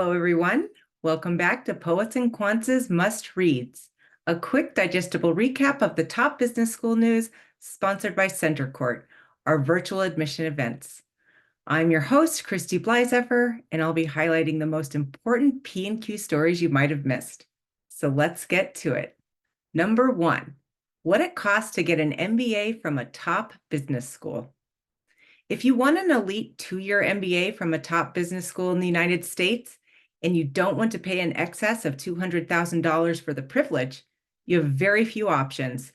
Hello, everyone. Welcome back to Poets and Quants' Must Reads, a quick digestible recap of the top business school news sponsored by Center Court, our virtual admission events. I'm your host, Christy Blyzeffer, and I'll be highlighting the most important P&Q stories you might have missed. So let's get to it. Number 1, what it costs to get an MBA from a top business school. If you want an elite 2-year MBA from a top business school in the United States, and you don't want to pay in excess of $200,000 for the privilege, you have very few options,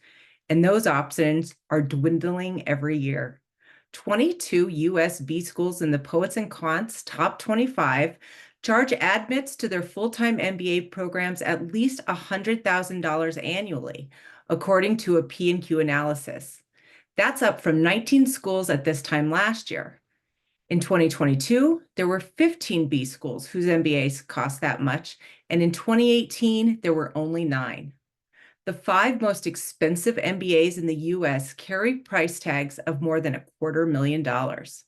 and those options are dwindling every year. 22 U.S. B schools in the Poets and Quants top 25 charge admits to their full-time MBA programs at least $100,000 annually, according to a P&Q analysis. That's up from 19 schools at this time last year. In 2022, there were 15 B schools whose MBAs cost that much, and in 2018, there were only 9. The 5 most expensive MBAs in the U.S. carry price tags of more than $250,000.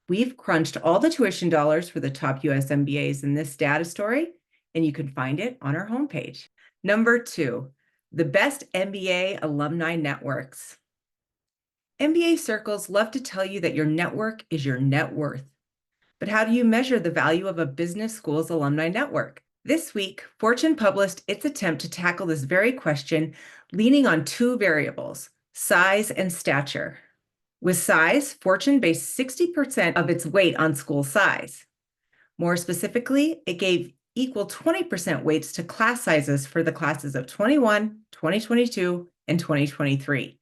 We've crunched all the tuition dollars for the top U.S. MBAs in this data story, and you can find it on our homepage. Number 2, the best MBA alumni networks. MBA circles love to tell you that your network is your net worth. But how do you measure the value of a business school's alumni network? This week, Fortune published its attempt to tackle this very question, leaning on 2 variables, size and stature. With size, Fortune based 60% of its weight on school size. More specifically, it gave equal 20% weights to class sizes for the classes of 21, 2022, and 2023.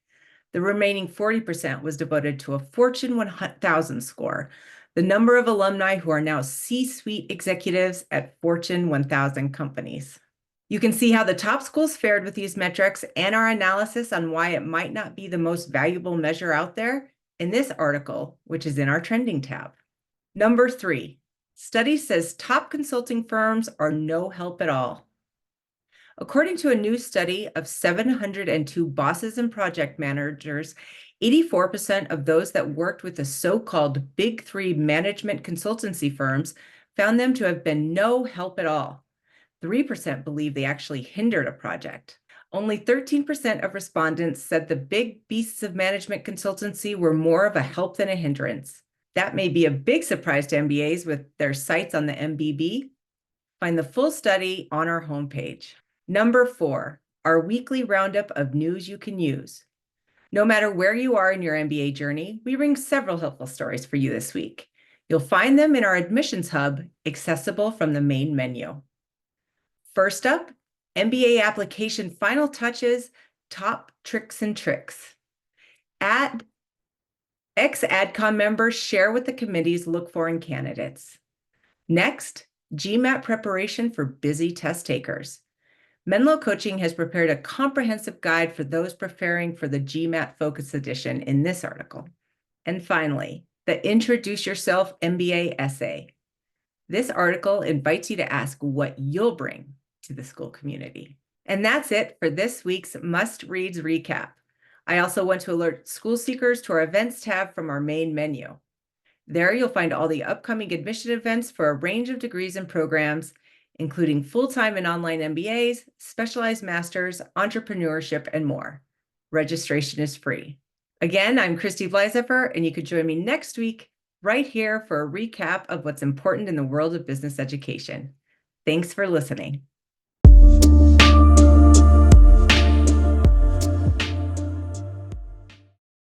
The remaining 40% was devoted to a Fortune 1000 score, the number of alumni who are now C-suite executives at Fortune 1000 companies. You can see how the top schools fared with these metrics and our analysis on why it might not be the most valuable measure out there in this article, which is in our trending tab. Number 3, study says top consulting firms are no help at all. According to a new study of 702 bosses and project managers, 84% of those that worked with the so-called Big 3 management consultancy firms found them to have been no help at all. 3% believe they actually hindered a project. Only 13% of respondents said the big beasts of management consultancy were more of a help than a hindrance. That may be a big surprise to MBAs with their sights on the MBB. Find the full study on our homepage. Number 4, our weekly roundup of news you can use. No matter where you are in your MBA journey, we bring several helpful stories for you this week. You'll find them in our admissions hub, accessible from the main menu. First up, MBA application final touches, top tricks and tricks. Ex-AdCom members share what the committees look for in candidates. Next, GMAT preparation for busy test takers. Menlo Coaching has prepared a comprehensive guide for those preparing for the GMAT Focus Edition in this article. And finally, the Introduce Yourself MBA essay. This article invites you to ask what you'll bring to the school community. And that's it for this week's Must Reads recap. I also want to alert school seekers to our events tab from our main menu. There you'll find all the upcoming admission events for a range of degrees and programs, including full-time and online MBAs, specialized masters, entrepreneurship, and more. Registration is free. Again, I'm Christy Blyzeffer, and you could join me next week right here for a recap of what's important in the world of business education. Thanks for listening.